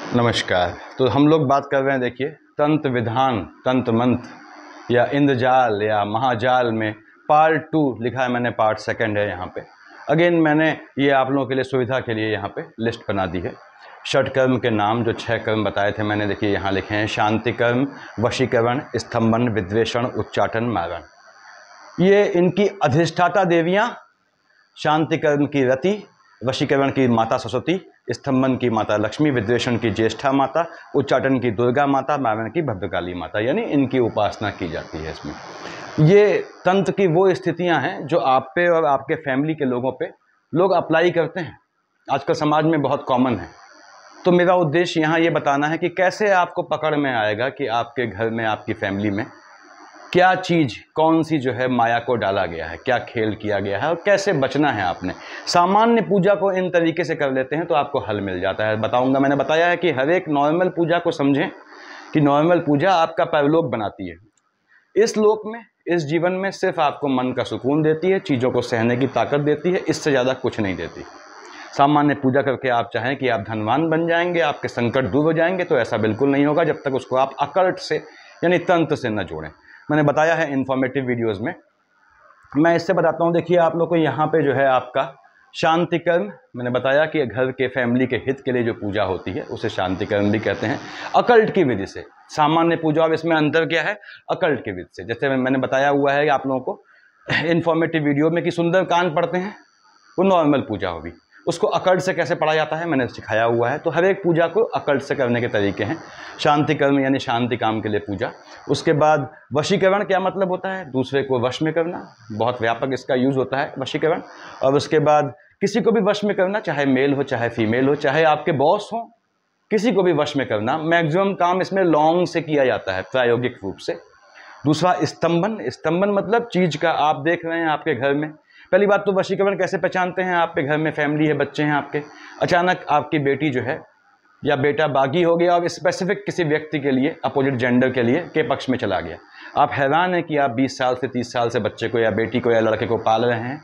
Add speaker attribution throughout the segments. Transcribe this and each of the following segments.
Speaker 1: नमस्कार। तो हम लोग बात कर रहे हैं, देखिए, तंत्र विधान, तंत्र मंत्र या इंद्रजाल या महाजाल में पार्ट 2 लिखा है मैंने, पार्ट 2 है यहाँ पे। अगेन मैंने ये आप लोगों के लिए सुविधा के लिए यहाँ पे लिस्ट बना दी है। षट कर्म के नाम जो 6 कर्म बताए थे मैंने, देखिए यहाँ लिखे हैं: शांति कर्म, वशीकरण, स्तंभन, विद्वेषण, उच्चाटन, मारण। ये इनकी अधिष्ठाता देवियाँ: शांति कर्म की रति, वशीकरण की माता सरस्वती, स्तंभन की माता लक्ष्मी, विद्वेषण की ज्येष्ठा माता, उच्चाटन की दुर्गा माता, मारण की भद्रकाली माता, यानी इनकी उपासना की जाती है इसमें। ये तंत्र की वो स्थितियां हैं जो आप पे और आपके फैमिली के लोगों पे लोग अप्लाई करते हैं, आजकल समाज में बहुत कॉमन है। तो मेरा उद्देश्य यहाँ ये बताना है कि कैसे आपको पकड़ में आएगा कि आपके घर में, आपकी फैमिली में क्या चीज़, कौन सी जो है माया को डाला गया है, क्या खेल किया गया है और कैसे बचना है आपने। सामान्य पूजा को इन तरीके से कर लेते हैं तो आपको हल मिल जाता है। बताऊंगा, मैंने बताया है कि हर एक नॉर्मल पूजा को समझें कि नॉर्मल पूजा आपका परलोक बनाती है। इस लोक में, इस जीवन में सिर्फ आपको मन का सुकून देती है, चीज़ों को सहने की ताकत देती है, इससे ज़्यादा कुछ नहीं देती। सामान्य पूजा करके आप चाहें कि आप धनवान बन जाएंगे, आपके संकट दूर हो जाएंगे, तो ऐसा बिल्कुल नहीं होगा जब तक उसको आप अकल्ट से यानी तंत्र से न जोड़ें। मैंने बताया है इन्फॉर्मेटिव वीडियोस में। मैं इससे बताता हूँ, देखिए आप लोग को यहाँ पे जो है आपका शांति कर्म, मैंने बताया कि घर के फैमिली के हित के लिए जो पूजा होती है उसे शांति कर्म भी कहते हैं, अकल्ट की विधि से। सामान्य पूजा और इसमें अंतर क्या है? अकल्ट की विधि से। जैसे मैंने बताया हुआ है आप लोगों को इन्फॉर्मेटिव वीडियो में कि सुंदरकांड पढ़ते हैं, वो नॉर्मल पूजा होगी, उसको अकल्ट से कैसे पढ़ा जाता है मैंने सिखाया हुआ है। तो हर एक पूजा को अकल्ट से करने के तरीके हैं। शांति कर्म यानी शांति काम के लिए पूजा। उसके बाद वशीकरण, क्या मतलब होता है? दूसरे को वश में करना, बहुत व्यापक इसका यूज़ होता है वशीकरण। और उसके बाद किसी को भी वश में करना, चाहे मेल हो चाहे फीमेल हो, चाहे आपके बॉस हो, किसी को भी वश में करना। मैक्सिमम काम इसमें लॉन्ग से किया जाता है, प्रायोगिक रूप से। दूसरा स्तंभन, स्तंभन मतलब चीज़ का आप देख रहे हैं आपके घर में। पहली बात तो वशीकरण कैसे पहचानते हैं? आपके घर में फैमिली है, बच्चे हैं आपके, अचानक आपकी बेटी जो है या बेटा बागी हो गया और स्पेसिफिक किसी व्यक्ति के लिए, अपोजिट जेंडर के लिए के पक्ष में चला गया। आप हैरान हैं कि आप 20 साल से 30 साल से बच्चे को या बेटी को या लड़के को पाल रहे हैं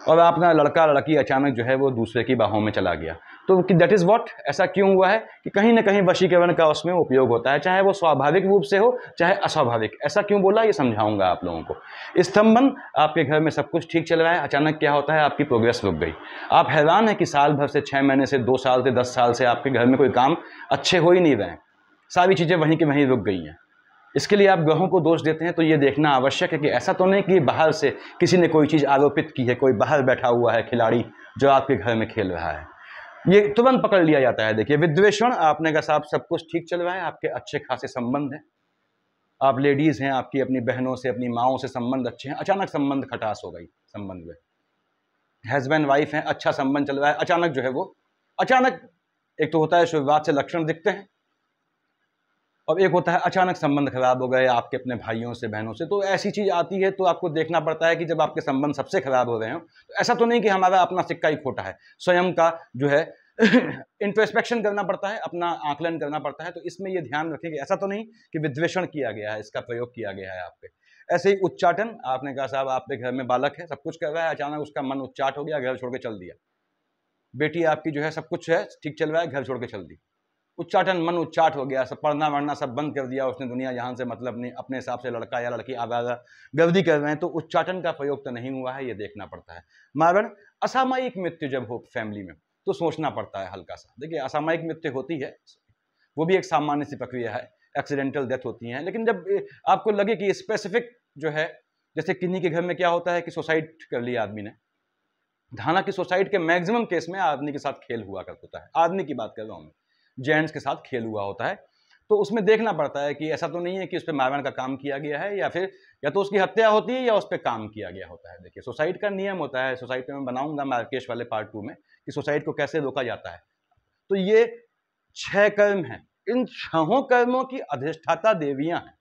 Speaker 1: और अपना लड़का लड़की अचानक जो है वो दूसरे की बाहों में चला गया। तो दैट इज़ व्हाट, ऐसा क्यों हुआ है कि कहीं ना कहीं वशीकरण का उसमें उपयोग होता है, चाहे वो स्वाभाविक रूप से हो चाहे अस्वाभाविक। ऐसा क्यों बोला ये समझाऊंगा आप लोगों को। स्तंभन, आपके घर में सब कुछ ठीक चल रहा है, अचानक क्या होता है, आपकी प्रोग्रेस रुक गई। आप हैरान है कि साल भर से, 6 महीने से, 2 साल से, 10 साल से आपके घर में कोई काम अच्छे हो ही नहीं रहे, सारी चीज़ें वहीं की वहीं रुक गई हैं। इसके लिए आप ग्रहों को दोष देते हैं, तो ये देखना आवश्यक है कि ऐसा तो नहीं कि बाहर से किसी ने कोई चीज़ आरोपित की है, कोई बाहर बैठा हुआ है खिलाड़ी जो आपके घर में खेल रहा है, ये तुरंत पकड़ लिया जाता है। देखिए विद्वेषण, आपने कहा साहब सब कुछ ठीक चल रहा है, आपके अच्छे खासे संबंध हैं, आप लेडीज़ हैं, आपकी अपनी बहनों से, अपनी माओं से संबंध अच्छे हैं, अचानक संबंध खटास हो गई, संबंध में हस्बैंड वाइफ हैं, अच्छा संबंध चल रहा है, अचानक जो है वो, अचानक, एक तो होता है शुरुआत से लक्षण दिखते हैं और एक होता है अचानक संबंध खराब हो गए आपके अपने भाइयों से, बहनों से। तो ऐसी चीज़ आती है तो आपको देखना पड़ता है कि जब आपके संबंध सबसे खराब हो रहे हो, तो ऐसा तो नहीं कि हमारा अपना सिक्का ही खोटा है, स्वयं का जो है इंट्रोस्पेक्शन करना पड़ता है, अपना आकलन करना पड़ता है। तो इसमें ये ध्यान रखें कि ऐसा तो नहीं कि विद्वेषण किया गया है, इसका प्रयोग किया गया है आप पे। ऐसे ही उच्चाटन, आपने कहा साहब आपके घर में बालक है, सब कुछ कर रहा है, अचानक उसका मन उच्चाट हो गया, घर छोड़ के चल दिया। बेटी आपकी जो है सब कुछ है, ठीक चल रहा है, घर छोड़ के चल दी। उच्चाटन, मन उच्चाट हो गया, सब पढ़ना वढ़ना सब बंद कर दिया उसने, दुनिया जहां से मतलब नहीं, अपने हिसाब से लड़का या लड़की आवारा गर्दी कर रहे हैं, तो उच्चाटन का प्रयोग तो नहीं हुआ है, ये देखना पड़ता है। मारण, असामयिक मृत्यु जब हो फैमिली में तो सोचना पड़ता है हल्का सा। देखिए असामयिक मृत्यु होती है, वो भी एक सामान्य सी प्रक्रिया है, एक्सीडेंटल डेथ होती है, लेकिन जब आपको लगे कि स्पेसिफिक जो है, जैसे किन्हीं के घर में क्या होता है कि सुसाइड कर लिया आदमी ने, हालांकि सुसाइड के मैक्सिमम केस में आदमी के साथ खेल हुआ करता है, आदमी की बात कर रहा हूं मैं, जेंट्स के साथ खेल हुआ होता है, तो उसमें देखना पड़ता है कि ऐसा तो नहीं है कि उस पर मारण का काम किया गया है या फिर या तो उसकी हत्या होती है या उस पर काम किया गया होता है। देखिए सुसाइड का नियम होता है, सुसाइड पे मैं बनाऊंगा मार्केश वाले पार्ट 2 में कि सुसाइड को कैसे रोका जाता है। तो ये 6 कर्म हैं, इन 6 कर्मों की अधिष्ठाता देवियां हैं।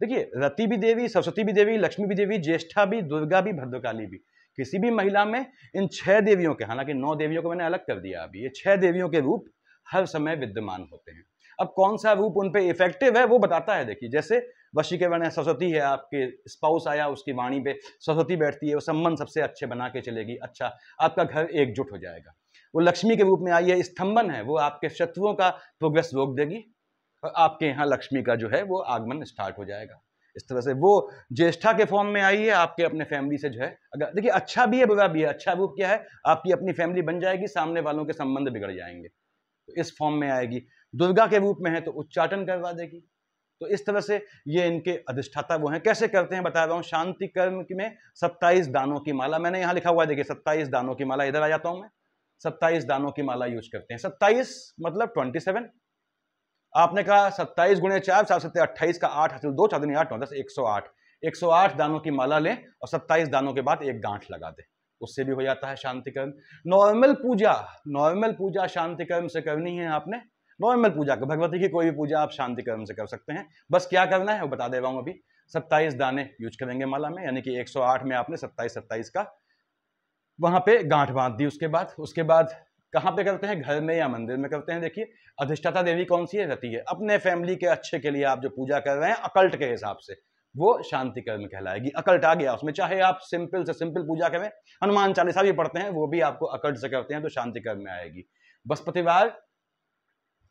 Speaker 1: देखिए रति भी देवी, सरस्वती भी देवी, लक्ष्मी भी देवी, ज्येष्ठा भी, दुर्गा भी, भद्रकाली भी। किसी भी महिला में इन 6 देवियों के, हालांकि 9 देवियों को मैंने अलग कर दिया अभी, ये 6 देवियों के रूप हर समय विद्यमान होते हैं। अब कौन सा रूप उन पे इफेक्टिव है वो बताता है। देखिए जैसे वशीकरण है, सरस्वती है, आपके स्पाउस आया, उसकी वाणी पे सरस्वती बैठती है, वो संबंध सबसे अच्छे बना के चलेगी, अच्छा आपका घर एकजुट हो जाएगा। वो लक्ष्मी के रूप में आई है, स्तंभन है, वो आपके शत्रुओं का प्रोग्रेस रोक देगी और आपके यहाँ लक्ष्मी का जो है वो आगमन स्टार्ट हो जाएगा। इस तरह से वो ज्येष्ठा के फॉर्म में आई है, आपके अपने फैमिली से जो है, अगर देखिए अच्छा भी है बुरा भी है। अच्छा रूप क्या है, आपकी अपनी फैमिली बन जाएगी, सामने वालों के संबंध बिगड़ जाएंगे, तो इस फॉर्म में आएगी। दुर्गा के रूप में है तो उच्चाटन करवा देगी। तो इस तरह से ये इनके अधिष्ठाता वो हैं। कैसे करते हैं बता रहा हूं। शांति कर्म में 27 दानों की माला, मैंने यहां लिखा हुआ है देखिए 27 दानों की माला, इधर आ जाता हूं मैं। 27 दानों की माला यूज करते हैं। 27 मतलब 27। आपने कहा 27 गुणे 4 7 7 28 का 8 हासिल 2 4 दूनी 8 9 10 108। 108 दानों की माला लें और 27 दानों के बाद एक गांठ लगा दे, उससे भी हो जाता है शांति कर्म। नॉर्मल पूजा शांति कर्म से करनी है आपने। नॉर्मल पूजा को, भगवती की कोई भी पूजा आप शांति कर्म से कर सकते हैं। बस क्या करना है वो बता दे रहा हूं अभी। 27 दाने यूज करेंगे माला में, यानी कि 108 में आपने 27 का वहां पे गांठ बांध दी। उसके बाद कहां पे करते हैं, घर में या मंदिर में करते हैं। देखिए अधिष्ठाता देवी कौन सी है, रति है। अपने फैमिली के अच्छे के लिए आप जो पूजा कर रहे हैं अकल्ट के हिसाब से, वो शांति कर्म कहलाएगी। अकल्ट आ गया उसमें, चाहे आप सिंपल से सिंपल पूजा करें, हनुमान चालीसा भी पढ़ते हैं, वो भी आपको अकल्ट से करते हैं तो शांति कर्म में आएगी। बृहस्पतिवार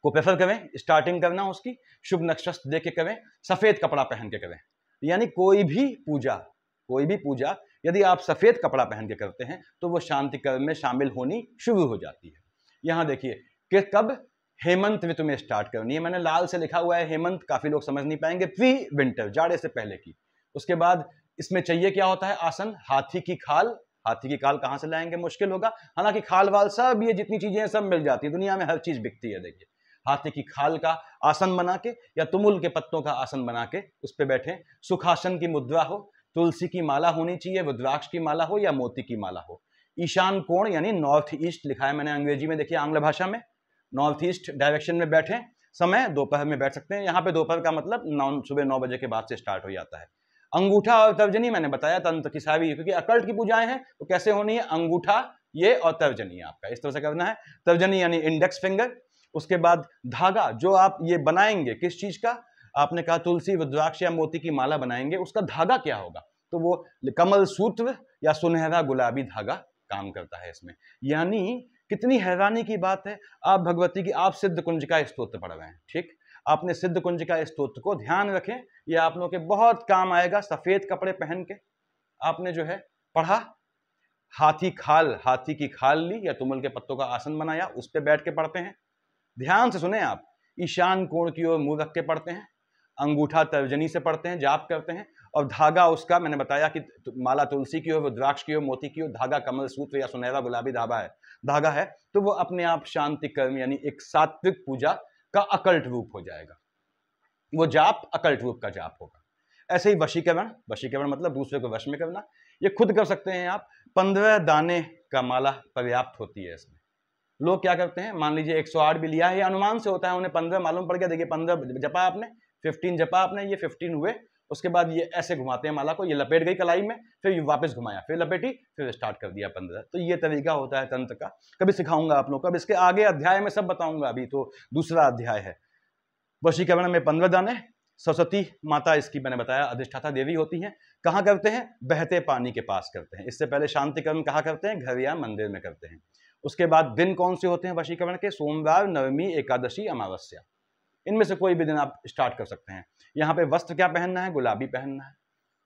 Speaker 1: को प्रेफर करें स्टार्टिंग करना, उसकी शुभ नक्षत्र देख के करें, सफेद कपड़ा पहन के करें। यानी कोई भी पूजा यदि आप सफेद कपड़ा पहन के करते हैं तो वो शांति कर्म में शामिल होनी शुरू हो जाती है। यहां देखिए कि कब, हेमंत ऋतु में स्टार्ट करनी है। मैंने लाल से लिखा हुआ है हेमंत, काफी लोग समझ नहीं पाएंगे, प्री विंटर, जाड़े से पहले की। उसके बाद इसमें चाहिए क्या होता है, आसन, हाथी की खाल। हाथी की खाल कहां से लाएंगे, मुश्किल होगा। हालांकि खाल वाल सब ये जितनी चीजें हैं सब मिल जाती है, दुनिया में हर चीज बिकती है। देखिए हाथी की खाल का आसन बना के या तुमुल के पत्तों का आसन बना के उस पर बैठे, सुखासन की मुद्रा हो, तुलसी की माला होनी चाहिए, रुद्राक्ष की माला हो या मोती की माला हो। ईशान कोण यानी नॉर्थ ईस्ट लिखा है मैंने अंग्रेजी में, देखिए आंग्ल भाषा में नॉर्थ ईस्ट डायरेक्शन में बैठे। समय दोपहर में बैठ सकते हैं। यहाँ पे दोपहर का मतलब सुबह 9 बजे के बाद से स्टार्ट हो जाता है। अंगूठा और तर्जनी मैंने बताया तंत्र की सारी, क्योंकि अकल्ट की पूजाएं हैं तो कैसे होनी है, अंगूठा ये और तर्जनी आपका इस तरह से करना है। तर्जनी यानी इंडेक्स फिंगर। उसके बाद धागा जो आप ये बनाएंगे, किस चीज का, आपने कहा तुलसी रुद्राक्ष या मोती की माला बनाएंगे, उसका धागा क्या होगा, तो वो कमल सूत्र या सुनहरा गुलाबी धागा काम करता है इसमें। यानी कितनी हैरानी की बात है, आप भगवती की, आप सिद्ध कुंज का स्तोत्र पढ़ रहे हैं, ठीक, आपने सिद्ध कुंज का स्तोत्र को ध्यान रखें, ये आप लोगों के बहुत काम आएगा। सफेद कपड़े पहन के आपने जो है पढ़ा, हाथी की खाल ली या तुमुल के पत्तों का आसन बनाया, उस पर बैठ के पढ़ते हैं। ध्यान से सुने आप, ईशान कोण की ओर मुंह रख के पढ़ते हैं, अंगूठा तर्जनी से पढ़ते हैं, जाप करते हैं, और धागा उसका मैंने बताया कि माला तुलसी की हो, रुद्राक्ष की हो, मोती की हो, धागा कमल सूत्र या सुनहरा गुलाबी धागा है, तो वो अपने आप शांति कर्म यानी एक सात्विक पूजा का अकल्ट रूप हो जाएगा। वो जाप अकल्ट रूप का जाप होगा। ऐसे ही वशीकरण मतलब दूसरे को वश में करना, ये खुद कर सकते हैं आप। 15 दाने का माला पर्याप्त होती है इसमें। लोग क्या करते हैं, मान लीजिए 108 भी लिया है, अनुमान से होता है, उन्हें 15 मालूम पड़ गया, देखिए 15 जपा आपने, 15 जपा आपने, ये 15 हुए, उसके बाद ये ऐसे घुमाते हैं माला को, ये लपेट गई कलाई में, फिर वापस घुमाया, फिर लपेटी, फिर स्टार्ट कर दिया 15। तो ये तरीका होता है तंत्र का, कभी सिखाऊंगा आप लोग को, अब इसके आगे अध्याय में सब बताऊंगा, अभी तो दूसरा अध्याय है। वशीकरण में 15 दाने। सरस्वती माता इसकी मैंने बताया अधिष्ठाता देवी होती हैं। कहाँ करते हैं, बहते पानी के पास करते हैं। इससे पहले शांति कर्म कहाँ करते हैं, घर या मंदिर में करते हैं। उसके बाद दिन कौन से होते हैं वशीकरण के, सोमवार, नवमी, एकादशी, अमावस्या, इनमें से कोई भी दिन आप स्टार्ट कर सकते हैं। यहाँ पे वस्त्र क्या पहनना है, गुलाबी पहनना है।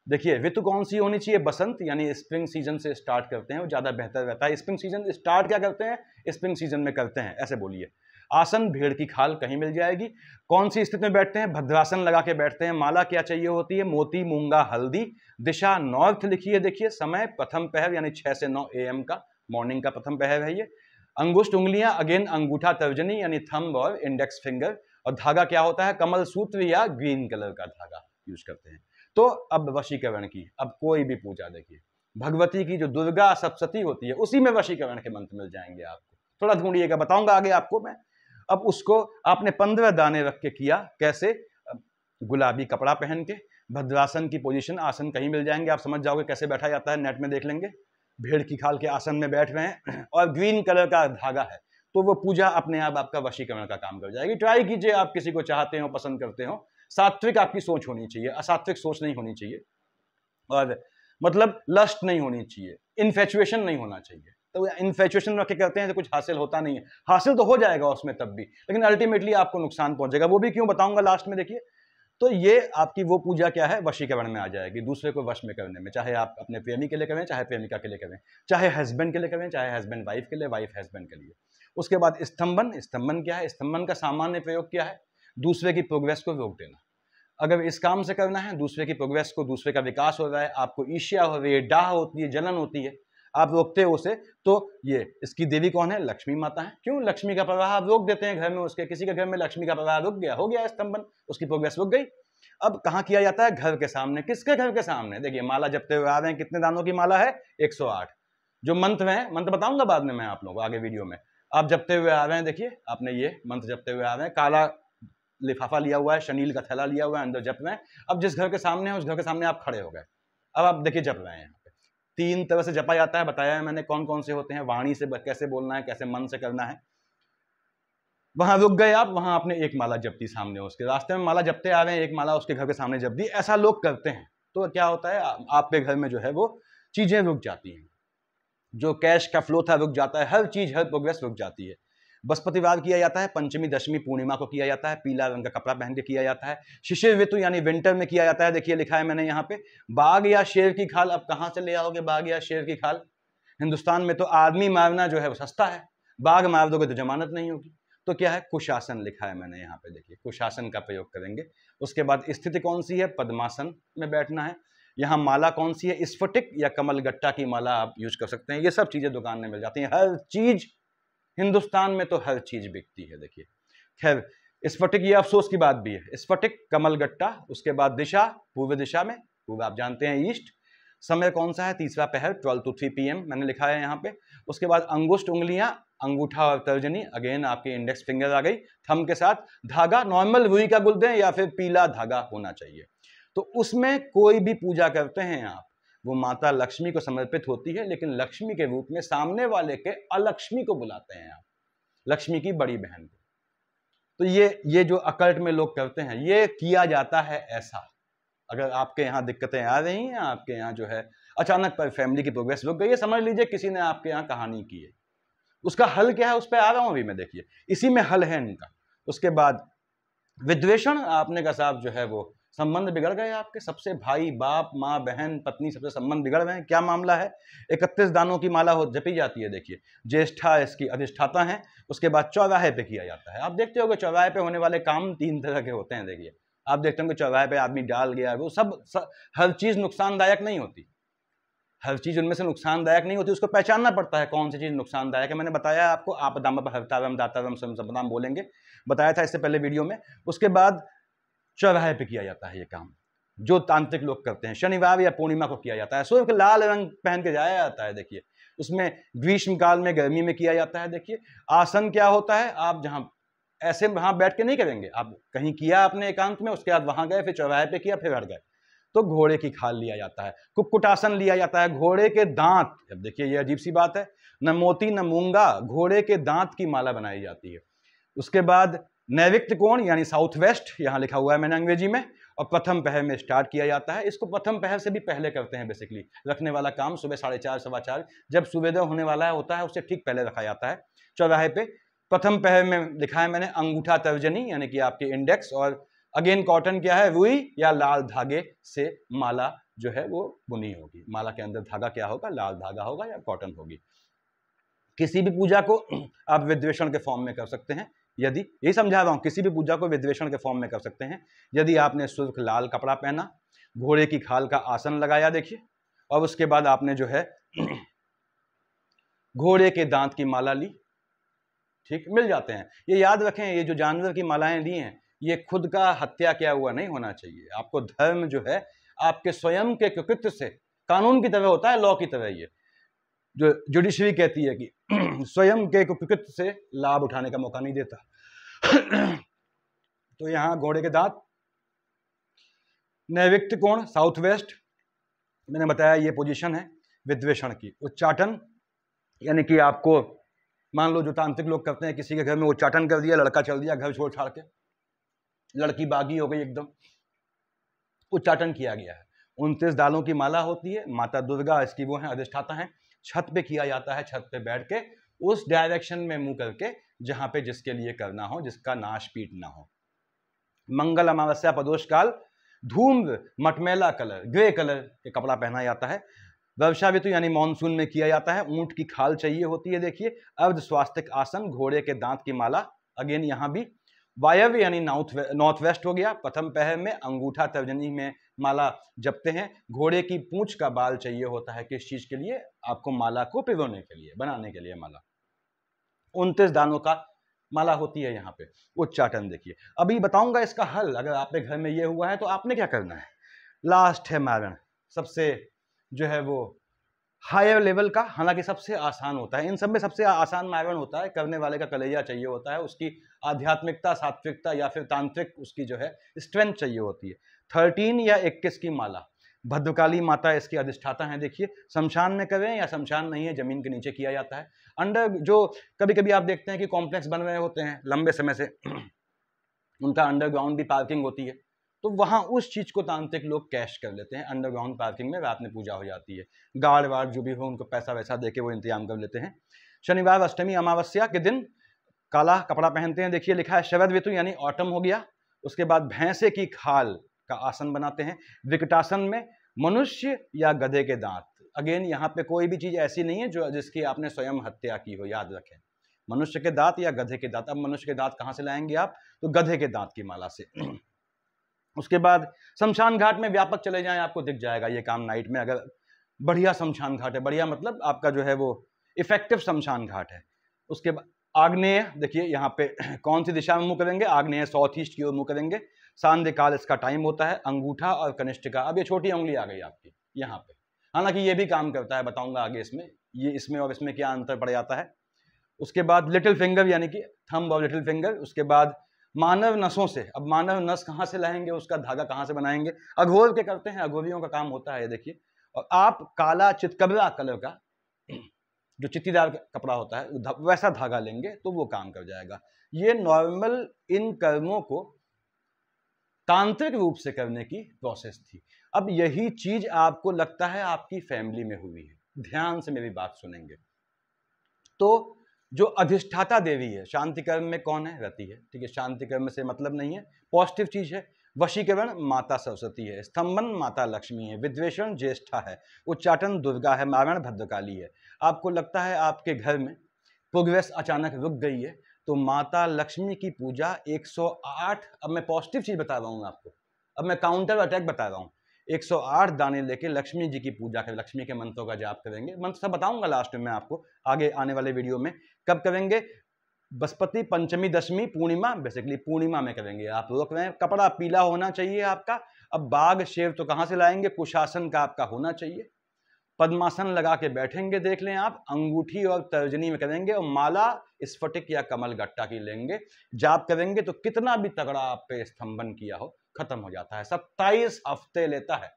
Speaker 1: देखिए ऋतु कौन सी होनी चाहिए, बसंत यानी स्प्रिंग सीजन से स्टार्ट करते हैं, वो ज्यादा बेहतर रहता है। स्प्रिंग सीजन स्टार्ट क्या करते हैं, स्प्रिंग सीजन में करते हैं, ऐसे बोलिए। आसन, भेड़ की खाल कहीं मिल जाएगी। कौन सी स्थिति में बैठते हैं, भद्रासन लगा के बैठते हैं। माला क्या चाहिए होती है, मोती, मूंगा, हल्दी। दिशा नॉर्थ लिखी है, देखिए समय प्रथम पहर यानी 6 से 9 AM का मॉर्निंग का प्रथम पहर है ये। अंगुष्ठ उंगलियां अगेन अंगूठा तर्जनी यानी थंब और इंडेक्स फिंगर। और धागा क्या होता है, कमल सूत्र या ग्रीन कलर का धागा यूज करते हैं। तो अब वशीकरण की, अब कोई भी पूजा देखिए, भगवती की जो दुर्गा सप्तशती होती है उसी में वशीकरण के मंत्र मिल जाएंगे आपको, थोड़ा ढूंढिएगा, बताऊंगा आगे आपको मैं। अब उसको आपने 15 दाने रख के किया, कैसे, गुलाबी कपड़ा पहन के, भद्रासन की पोजीशन, आसन कहीं मिल जाएंगे, आप समझ जाओगे कैसे बैठा जाता है, नेट में देख लेंगे। भेड़ की खाल के आसन में बैठ रहे हैं और ग्रीन कलर का धागा है, तो वो पूजा अपने आप आपका वशीकरण का काम कर जाएगी। ट्राई कीजिए, आप किसी को चाहते हो, पसंद करते हो, सात्विक आपकी सोच होनी चाहिए, असात्विक सोच नहीं होनी चाहिए, और मतलब लस्ट नहीं होनी चाहिए, इन्फेचुएशन नहीं होना चाहिए। तो इन्फेचुएशन रख के करते हैं तो कुछ हासिल होता नहीं है, हासिल तो हो जाएगा उसमें तब भी, लेकिन अल्टीमेटली आपको नुकसान पहुंचेगा। वो भी क्यों बताऊंगा लास्ट में, देखिए। तो ये आपकी वो पूजा क्या है, वशीकरण में आ जाएगी, दूसरे को वश में करने में, चाहे आप अपने प्रेमी के लिए करें, चाहे प्रेमिका के लिए करें, चाहे हस्बैंड के लिए करें, चाहे हस्बैंड वाइफ के लिए, वाइफ हस्बैंड के लिए। उसके बाद स्तंभन, स्तंभन क्या है, स्तंभन का सामान्य प्रयोग क्या है, दूसरे की प्रोग्रेस को रोक देना। अगर इस काम से करना है, दूसरे की प्रोग्रेस को, दूसरे का विकास हो रहा है, आपको ईर्ष्या हो रही है, डाह होती है, जलन होती है, आप रोकते हो उसे, तो ये इसकी देवी कौन है, लक्ष्मी माता है। क्यों, लक्ष्मी का प्रवाह आप रोक देते हैं घर में, उसके किसी के घर में लक्ष्मी का प्रवाह रुक गया, हो गया स्तंभन, उसकी प्रोग्रेस रुक गई। अब कहाँ किया जाता है, घर के सामने। किसके घर के सामने, देखिए माला जपते हुए आ रहे हैं, कितने दानों की माला है, 108। जो मंत्र है, मंत्र बताऊंगा बाद में मैं आप लोगों को आगे वीडियो में, आप जपते हुए आ रहे हैं, देखिए आपने ये मंत्र जपते हुए आ रहे हैं, काला लिफाफा लिया हुआ है, शनील का थैला लिया हुआ है, अंदर जप रहे हैं। अब जिस घर के सामने है, उस घर के सामने आप खड़े हो गए, अब आप देखिए जप रहे हैं। यहाँ पे 3 तरह से जपा जाता है, बताया है मैंने कौन कौन से होते हैं, वाणी से कैसे बोलना है, कैसे मन से करना है। वहां रुक गए आप, वहां आपने एक माला जप दी, सामने उसके रास्ते में माला जपते आ रहे हैं, एक माला उसके घर के सामने जप दी, ऐसा लोग करते हैं। तो क्या होता है, आपके घर में जो है वो चीजें रुक जाती हैं, जो कैश का फ्लो था रुक जाता है, हर चीज, हर प्रोग्रेस रुक जाती है। बृहस्पतिवार किया जाता है, पंचमी, दशमी, पूर्णिमा को किया जाता है, पीला रंग का कपड़ा पहन के किया जाता है। शिशिर ऋतु यानी विंटर में किया जाता है, देखिए लिखा है मैंने यहाँ पे, बाघ या शेर की खाल। अब कहाँ से ले आओगे बाघ या शेर की खाल, हिंदुस्तान में तो आदमी मारना जो है वो सस्ता है, बाघ मार दोगे तो जमानत नहीं होगी। तो क्या है, कुशासन लिखा है मैंने यहाँ पे, देखिए कुशासन का प्रयोग करेंगे। उसके बाद स्थिति कौन सी है, पद्मासन में बैठना है। यहाँ माला कौन सी है, स्फटिक या कमलगट्टा की माला आप यूज कर सकते हैं। ये सब चीजें दुकान में मिल जाती हैं, हर चीज हिंदुस्तान में तो हर चीज बिकती है, देखिए। खैर, स्फटिक, ये अफसोस की बात भी है, स्फटिक, कमलगट्टा। उसके बाद दिशा, पूर्व दिशा में, पूर्व आप जानते हैं ईस्ट। समय कौन सा है, तीसरा पहर, 12 to 3 PM मैंने लिखा है यहाँ पे। उसके बाद अंगुष्ठ उंगलियां, अंगूठा और तर्जनी, अगेन आपकी इंडेक्स फिंगर आ गई, थंब के साथ। धागा नॉर्मल रुई का गुल दें या फिर पीला धागा होना चाहिए। तो उसमें कोई भी पूजा करते हैं आप, वो माता लक्ष्मी को समर्पित होती है, लेकिन लक्ष्मी के रूप में सामने वाले के अलक्ष्मी को बुलाते हैं आप, लक्ष्मी की बड़ी बहन को। तो ये जो अकल्ट में लोग करते हैं, ये किया जाता है ऐसा। अगर आपके यहाँ दिक्कतें आ रही हैं, आपके यहाँ जो है अचानक पर फैमिली की प्रोग्रेस रुक गई है, समझ लीजिए किसी ने आपके यहाँ कहानी की है, उसका हल क्या है, उस पर आ रहा हूं अभी मैं, देखिए इसी में हल है इनका। उसके बाद विद्वेषण, आपने का साहब जो है वो संबंध बिगड़ गए आपके, सबसे भाई, बाप, माँ, बहन, पत्नी, सबसे संबंध बिगड़ गए हैं। क्या मामला है, 31 दानों की माला हो जपी जाती है, देखिए ज्येष्ठा इसकी अधिष्ठाता है। उसके बाद चौराहे पे किया जाता है। आप देखते होंगे चौराहे पे होने वाले काम 3 तरह के होते हैं, देखिए आप देखते होंगे चौराहे पे आदमी डाल गया, वो सब हर चीज नुकसानदायक नहीं होती, हर चीज उनमें से नुकसानदायक नहीं होती, उसको पहचानना पड़ता है कौन सी चीज नुकसानदायक है। मैंने बताया आपको, आप दाम हरतारम दातारम सबनाम बोलेंगे, बताया था इससे पहले वीडियो में। उसके बाद चौराहे पे किया जाता है ये काम, जो तांत्रिक लोग करते हैं, शनिवार या पूर्णिमा को किया जाता है। सूर्य के लाल रंग पहन के जाया जाता है, देखिए उसमें ग्रीष्म काल में, गर्मी में किया जाता है। देखिए आसन क्या होता है, आप जहां ऐसे वहां बैठ के नहीं करेंगे, आप कहीं किया अपने एकांत में, उसके बाद वहां गए, फिर चौराहे पे किया, फिर हट गए, तो घोड़े की खाल लिया जाता है, कुक्कुटासन लिया जाता है, घोड़े के दांत। अब देखिए ये अजीब सी बात है, न मोती न मूंगा, घोड़े के दांत की माला बनाई जाती है। उसके बाद नैऋत्य कोण यानी साउथ वेस्ट, यहां लिखा हुआ है मैंने अंग्रेजी में, और प्रथम पहर में स्टार्ट किया जाता है। इसको प्रथम पहर से भी पहले करते हैं, बेसिकली रखने वाला काम सुबह 4:30 4:15 जब सूर्योदय होने वाला होता है, उससे ठीक पहले रखा जाता है चौराहे पे। प्रथम पहर में लिखा है मैंने अंगूठा तर्जनी यानी कि आपके इंडेक्स, और अगेन कॉटन क्या है, रुई या लाल धागे से माला जो है वो बुनी होगी। माला के अंदर धागा क्या होगा, लाल धागा होगा या कॉटन होगी। किसी भी पूजा को आप विद्वेषण के फॉर्म में कर सकते हैं, यदि, यही समझा रहा हूं, किसी भी पूजा को विद्वेषण के फॉर्म में कर सकते हैं यदि आपने शुष्क लाल कपड़ा पहना, घोड़े की खाल का आसन लगाया, देखिए, और उसके बाद आपने जो है घोड़े के दांत की माला ली। ठीक, मिल जाते हैं। ये याद रखें, ये जो जानवर की मालाएं ली हैं, ये खुद का हत्या किया हुआ नहीं होना चाहिए। आपको धर्म जो है आपके स्वयं के कृत्य से, कानून की तरह होता है, लॉ की तरह, ये जो जुडिशरी कहती है कि स्वयं के कृत्य से लाभ उठाने का मौका नहीं देता। तो यहां घोड़े के दांत, नैऋत्य कोण साउथ वेस्ट, मैंने बताया ये पोजीशन है विद्वेषण की। उच्चाटन यानी कि आपको मान लो जो तांत्रिक लोग करते हैं, किसी के घर में उच्चाटन कर दिया, लड़का चल दिया घर छोड़ छाड़ के, लड़की बागी हो गई एकदम, उच्चाटन किया गया है। 29 दालों की माला होती है, माता दुर्गा इसकी वो है अधिष्ठाता है। छत पे किया जाता है, छत पे बैठ के उस डायरेक्शन में मुंह करके जहां पे जिसके लिए करना हो, जिसका नाश पीट ना हो। मंगल अमावस्या प्रदोष काल धूम्र मटमैला कलर, ग्रे कलर के कपड़ा पहना जाता है। वर्षा ऋतु यानी मानसून में किया जाता है। ऊंट की खाल चाहिए होती है। देखिए अर्ध स्वास्तिक आसन, घोड़े के दांत की माला, अगेन यहां भी वायव्य यानी नॉर्थ वेस्ट हो गया। प्रथम पहर में अंगूठा तर्जनी में माला जपते हैं। घोड़े की पूंछ का बाल चाहिए होता है, किस चीज के लिए? आपको माला को पिरोने के लिए, बनाने के लिए माला। 29 दानों का माला होती है यहाँ पे। उच्चाटन देखिए, अभी बताऊंगा इसका हल। अगर आपके घर में ये हुआ है तो आपने क्या करना है? लास्ट है मारण, सबसे जो है वो हायर लेवल का, हालांकि सबसे आसान होता है। इन सब में सबसे आसान मारण होता है। करने वाले का कलेजा चाहिए होता है, उसकी आध्यात्मिकता, सात्विकता या फिर तांत्रिक उसकी जो है स्ट्रेंथ चाहिए होती है। 13 या 21 की माला, भद्रकाली माता इसकी अधिष्ठाता है। देखिए शमशान में करें या शमशान नहीं है, जमीन के नीचे किया जाता है। अंडर जो कभी कभी आप देखते हैं कि कॉम्प्लेक्स बन रहे होते हैं लंबे समय से, उनका अंडरग्राउंड भी पार्किंग होती है, तो वहां उस चीज को तांत्रिक लोग कैश कर लेते हैं। अंडरग्राउंड पार्किंग में रात में पूजा हो जाती है। गार्ड वार्ड जो भी हो उनको पैसा वैसा देके वो इंतजाम कर लेते हैं। शनिवार, अष्टमी, अमावस्या के दिन काला कपड़ा पहनते हैं। देखिए लिखा है शरद ऋतु यानी ऑटम हो गया। उसके बाद भैंसे की खाल का आसन बनाते हैं। विकटासन में मनुष्य या गधे के दांत, अगेन यहाँ पे कोई भी चीज ऐसी नहीं है जो जिसकी आपने स्वयं हत्या की हो, याद रखें। मनुष्य के दांत या गधे के दांत। अब मनुष्य के दांत कहां से लाएंगे आप? तो गधे के दांत की माला से। उसके बाद शमशान घाट में व्यापक चले जाएं, आपको दिख जाएगा ये काम नाइट में। अगर बढ़िया शमशान घाट है, बढ़िया मतलब आपका जो है वो इफेक्टिव शमशान घाट है। उसके बाद आग्नेय, देखिए यहाँ पे कौन सी दिशा में मुंह करेंगे? आग्नेय, साउथ ईस्ट की ओर मुंह करेंगे। सांध्य काल इसका टाइम होता है। अंगूठा और कनिष्ठिका, अब ये छोटी उंगली आ गई आपकी यहाँ पे, हालांकि ये भी काम करता है, बताऊंगा आगे इसमें ये इसमें और इसमें क्या अंतर पड़ जाता है। उसके बाद लिटिल फिंगर यानी कि थंब और लिटिल फिंगर। उसके बाद मानव नसों से, अब मानव नस कहाँ से लाएंगे, उसका धागा कहाँ से बनाएंगे? अघोर के करते हैं, अघोरियों का काम होता है ये देखिए। और आप काला चितकबरा कलर का जो चित्तीदार कपड़ा होता है वैसा धागा लेंगे तो वो काम कर जाएगा। ये नॉर्मल इन कर्मों को तांत्रिक रूप से करने की प्रोसेस थी। अब यही चीज आपको लगता है आपकी फैमिली में हुई है, ध्यान से मेरी बात सुनेंगे तो जो अधिष्ठाता देवी है शांति कर्म में कौन है? रति है, ठीक है। शांति कर्म से मतलब नहीं है, पॉजिटिव चीज है। वशीकरण माता सरस्वती है। स्तंभन माता लक्ष्मी है। विद्वेषण ज्येष्ठा है। उच्चाटन दुर्गा है। मारण भद्रकाली है। आपको लगता है आपके घर में प्रोग्रेस अचानक रुक गई है तो माता लक्ष्मी की पूजा 108, अब मैं पॉजिटिव चीज बता रहा हूं आपको, अब मैं काउंटर अटैक बता रहा हूं। 108 दाने लेके लक्ष्मी जी की पूजा करें, लक्ष्मी के मंत्रों का जाप करेंगे। मंत्र सब बताऊंगा लास्ट में आपको आगे आने वाले वीडियो में। कब करेंगे? बृहस्पति, पंचमी, दशमी, पूर्णिमा, बेसिकली पूर्णिमा में करेंगे। आप रोक रहे हैं, कपड़ा पीला होना चाहिए आपका। अब बाघ शेर तो कहां से लाएंगे? कुशासन का आपका होना चाहिए। पद्मासन लगा के बैठेंगे, देख लें आप। अंगूठी और तर्जनी में करेंगे और माला स्फटिक या कमल गट्टा की लेंगे। जाप करेंगे तो कितना भी तगड़ा आप पे स्तंभन किया हो खत्म हो जाता है। 27 हफ्ते लेता है।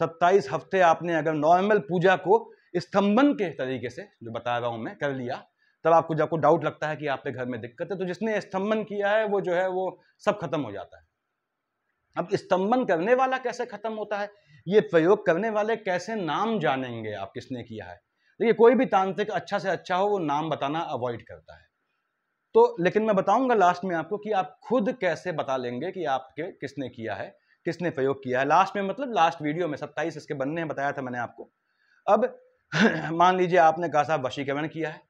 Speaker 1: 27 हफ्ते आपने अगर नॉर्मल पूजा को स्तंभन के तरीके से जो बता रहा हूं मैं कर लिया, तब आपको जब डाउट लगता है कि आपके घर में दिक्कत है तो जिसने स्तंभन किया है वो जो है वो सब खत्म हो जाता है। अब स्तंभन करने वाला कैसे खत्म होता है, ये प्रयोग करने वाले कैसे नाम जानेंगे आप किसने किया है? देखिए कोई भी तांत्रिक अच्छा से अच्छा हो वो नाम बताना अवॉइड करता है, तो लेकिन मैं बताऊंगा लास्ट में आपको कि आप खुद कैसे बता लेंगे कि आपके किसने किया है, किसने प्रयोग किया है। लास्ट में मतलब लास्ट वीडियो में 27 इसके बनने हैं बताया था मैंने आपको। अब मान लीजिए आपने कहा साहब वशीकरण किया है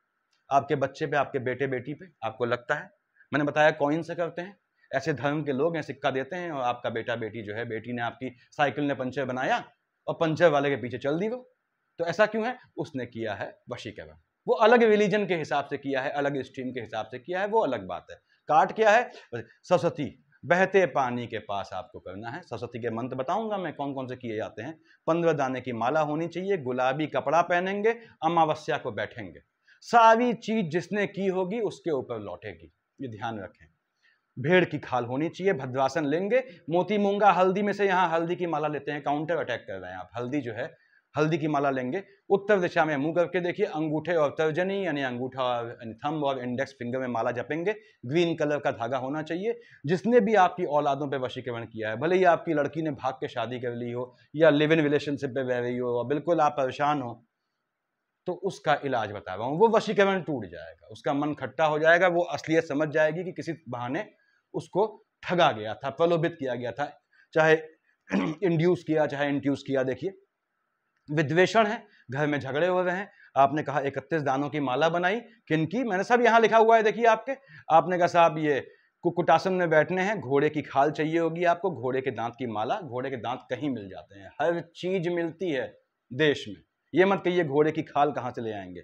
Speaker 1: आपके बच्चे पे, आपके बेटे बेटी पे, आपको लगता है, मैंने बताया कॉइन से करते हैं। ऐसे धर्म के लोग हैं, सिक्का देते हैं और आपका बेटा बेटी जो है, बेटी ने आपकी साइकिल ने पंचर बनाया और पंचर वाले के पीछे चल दी वो, तो ऐसा क्यों है? उसने किया है वशीकरण। वो अलग रिलीजन के हिसाब से किया है, अलग स्ट्रीम के हिसाब से किया है, वो अलग बात है। काट क्या है? सरस्वती, बहते पानी के पास आपको करना है। सरस्वती के मंत्र बताऊंगा मैं कौन कौन से किए जाते हैं। 15 दाने की माला होनी चाहिए। गुलाबी कपड़ा पहनेंगे। अमावस्या को बैठेंगे। सारी चीज जिसने की होगी उसके ऊपर लौटेगी, ये ध्यान रखें। भेड़ की खाल होनी चाहिए। भद्रासन लेंगे। मोती मूंगा हल्दी में से, यहाँ हल्दी की माला लेते हैं, काउंटर अटैक कर रहे हैं आप। हल्दी जो है, हल्दी की माला लेंगे। उत्तर दिशा में मुंह करके देखिए। अंगूठे और तर्जनी यानी अंगूठा और थंब और इंडेक्स फिंगर में माला जपेंगे। ग्रीन कलर का धागा होना चाहिए। जिसने भी आपकी औलादों पे वशीकरण किया है, भले ही आपकी लड़की ने भाग के शादी कर ली हो या लिव इन रिलेशनशिप पे रह रही हो और बिल्कुल आप परेशान हो, तो उसका इलाज बता रहा हूँ। वो वशीकरण टूट जाएगा, उसका मन खट्टा हो जाएगा, वो असलियत समझ जाएगी कि किसी बहाने उसको ठगा गया था, प्रलोभित किया गया था, चाहे इंड्यूस किया चाहे इंट्यूस किया। देखिए विद्वेषण है, घर में झगड़े हो रहे हैं, आपने कहा 31 दानों की माला बनाई, किनकी? मैंने सब यहां लिखा हुआ है, देखिए आपके। आपने कहा साहब ये कुक्कुटासन में बैठने हैं, घोड़े की खाल चाहिए होगी आपको, घोड़े के दांत की माला। घोड़े के दांत कहीं मिल जाते हैं, हर चीज मिलती है देश में, ये मत कहिए घोड़े की खाल कहां से ले आएंगे।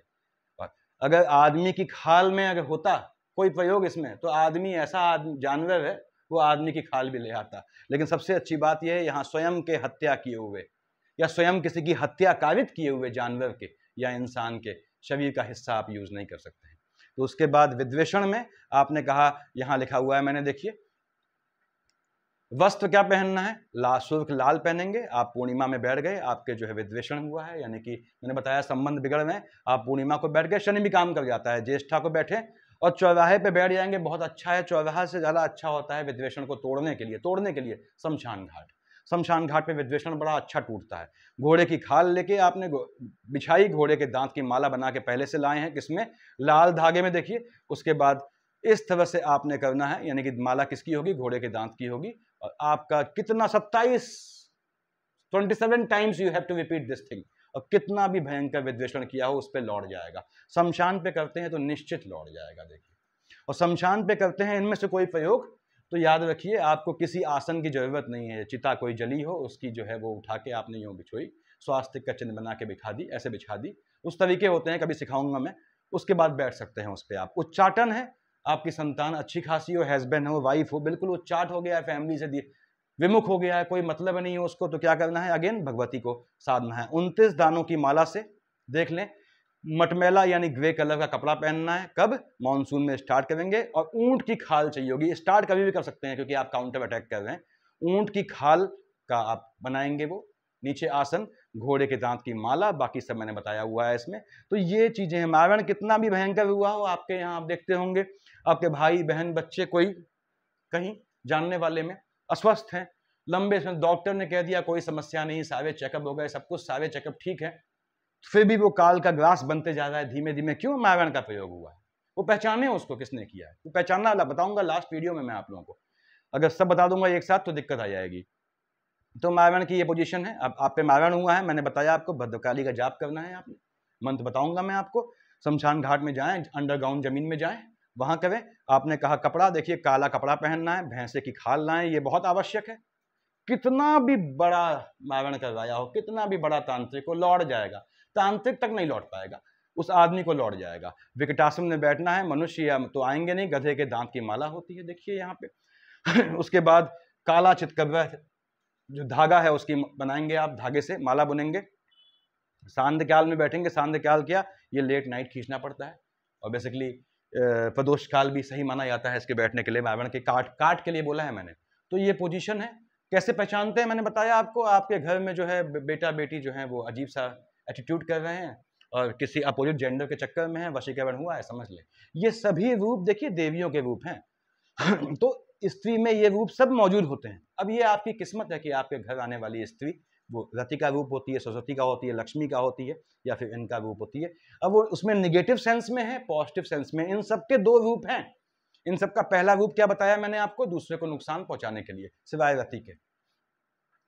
Speaker 1: और अगर आदमी की खाल में अगर होता कोई प्रयोग इसमें, तो आदमी ऐसा जानवर है, वो आदमी की खाल भी ले आता। लेकिन सबसे अच्छी बात यह है, यहाँ स्वयं के हत्या किए हुए या स्वयं किसी की हत्या कारित किए हुए जानवर के या इंसान के शरीर का हिस्सा आप यूज नहीं कर सकते हैं। तो उसके बाद विद्वेषण में आपने कहा, यहां लिखा हुआ है मैंने, देखिए वस्त्र क्या पहनना है? सुर्ख लाल पहनेंगे। आप पूर्णिमा में बैठ गए, आपके जो है विद्वेषण हुआ है, यानी कि मैंने बताया संबंध बिगड़ गए, आप पूर्णिमा को बैठ गए, शनि भी काम कर जाता है, ज्येष्ठा को बैठे और चौराहे पे बैठ जाएंगे, बहुत अच्छा है। चौराहा से ज्यादा अच्छा होता है विद्वेषण को तोड़ने के लिए शमशान घाट। शमशान घाट पे विद्वेषण बड़ा अच्छा टूटता है। घोड़े की खाल लेके आपने बिछाई, घोड़े के दांत की माला बना के पहले से लाए हैं, किसमें? लाल धागे में। देखिए उसके बाद इस तरह से आपने करना है, यानी कि माला किसकी होगी? घोड़े के दांत की होगी। और आपका कितना 27 times you have to repeat this thing, और कितना भी भयंकर विद्वेषण किया हो उस पर लौट जाएगा। शमशान पे करते हैं तो निश्चित लौट जाएगा। देखिए, और शमशान पे करते हैं इनमें से कोई प्रयोग, तो याद रखिए आपको किसी आसन की जरूरत नहीं है। चिता कोई जली हो, उसकी जो है वो उठा के आपने यूं बिछोई, स्वास्तिक का चिन्ह बना के बिठा दी, ऐसे बिछा दी, उस तरीके होते हैं, कभी सिखाऊंगा मैं। उसके बाद बैठ सकते हैं उस पर आप। उच्चाटन है, आपकी संतान अच्छी खासी हो, हस्बैंड हो, वाइफ हो, बिल्कुल उच्चाट हो गया है, फैमिली से विमुख हो गया है, कोई मतलब नहीं है उसको, तो क्या करना है? अगेन भगवती को साधना है। 29 दानों की माला से देख लें, मटमैला यानी ग्रे कलर का कपड़ा पहनना है। कब? मॉनसून में स्टार्ट करेंगे। और ऊंट की खाल चाहिए होगी। स्टार्ट कभी भी कर सकते हैं क्योंकि आप काउंटर अटैक कर रहे हैं। ऊंट की खाल का आप बनाएंगे, वो नीचे आसन, घोड़े के दांत की माला, बाकी सब मैंने बताया हुआ है इसमें। तो ये चीजें हैं। मारण कितना भी भयंकर हुआ हो आपके यहाँ, आप देखते होंगे आपके भाई बहन बच्चे कोई कहीं जानने वाले में अस्वस्थ हैं, लंबे समय डॉक्टर ने कह दिया कोई समस्या नहीं, सारे चेकअप हो गए, सब कुछ सारे चेकअप ठीक है, फिर भी वो काल का ग्रास बनते जा रहा है धीमे धीमे। क्यों? मारण का प्रयोग हुआ है। वो पहचाने उसको किसने किया है, वो पहचानना वाला बताऊंगा लास्ट वीडियो में मैं आप लोगों को। अगर सब बता दूंगा एक साथ तो दिक्कत आ जाएगी। तो मारण की ये पोजीशन है। अब आप पे मारण हुआ है, मैंने बताया आपको भद्रकाली का जाप करना है आपने, मंत्र बताऊंगा मैं आपको। शमशान घाट में जाएं, अंडरग्राउंड जमीन में जाएं, वहां करें। आपने कहा कपड़ा, देखिए काला कपड़ा पहनना है, भैंसे की खाल लाएं, ये बहुत आवश्यक है। कितना भी बड़ा मारण करवाया हो, कितना भी बड़ा तांत्रिक हो, लौट जाएगा। तांत्रिक तक नहीं लौट पाएगा, उस आदमी को लौट जाएगा। विकटासन में बैठना है, मनुष्य या तो आएंगे नहीं, गधे के दांत की माला होती है, देखिए यहाँ पे। उसके बाद काला चितकबरा जो धागा है उसकी बनाएंगे आप, धागे से माला बुनेंगे। सांध्यकाल में बैठेंगे। सांध्यकाल क्या? ये लेट नाइट खींचना पड़ता है, और बेसिकली प्रदोष काल भी सही माना जाता है इसके बैठने के लिए। मावण के काट के लिए बोला है मैंने। तो ये पोजीशन है। कैसे पहचानते हैं? मैंने बताया आपको, आपके घर में जो है बेटा बेटी जो है वो अजीब सा एटीट्यूड कर रहे हैं और किसी अपोजिट जेंडर के चक्कर में है, वशीकरण हुआ है, समझ ले। ये सभी रूप देखिए देवियों के रूप हैं। तो स्त्री में ये रूप सब मौजूद होते हैं। अब ये आपकी किस्मत है कि आपके घर आने वाली स्त्री वो रति का रूप होती है, सरस्वती का होती है, लक्ष्मी का होती है, या फिर इनका रूप होती है। अब वो उसमें निगेटिव सेंस में है, पॉजिटिव सेंस में। इन सबके दो रूप हैं। इन सबका पहला रूप क्या बताया मैंने आपको? दूसरे को नुकसान पहुंचाने के लिए, सिवाय रति के।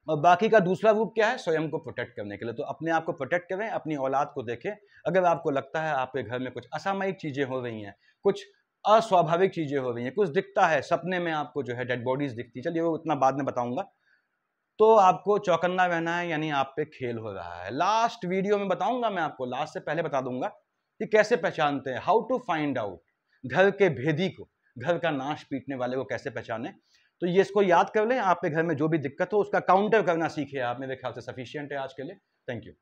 Speaker 1: और बाकी का दूसरा रूप क्या है? स्वयं को प्रोटेक्ट करने के लिए। तो अपने आप को प्रोटेक्ट करें, अपनी औलाद को देखें। अगर आपको लगता है आपके घर में कुछ असामयिक चीजें हो रही हैं, कुछ अस्वाभाविक चीजें हो रही हैं, कुछ दिखता है सपने में आपको जो है डेड बॉडीज दिखती, चलिए वो इतना बाद में बताऊंगा, तो आपको चौकन्ना रहना है, यानी आप पे खेल हो रहा है। लास्ट वीडियो में बताऊंगा मैं आपको, लास्ट से पहले बता दूंगा कि कैसे पहचानते हैं, हाउ टू फाइंड आउट। घर के भेदी को, घर का नाश पीटने वाले को कैसे पहचाने। तो ये इसको याद कर लें, आपके घर में जो भी दिक्कत हो उसका काउंटर करना सीखिए आप। मेरे ख्याल से सफिशिएंट है आज के लिए। Thank you.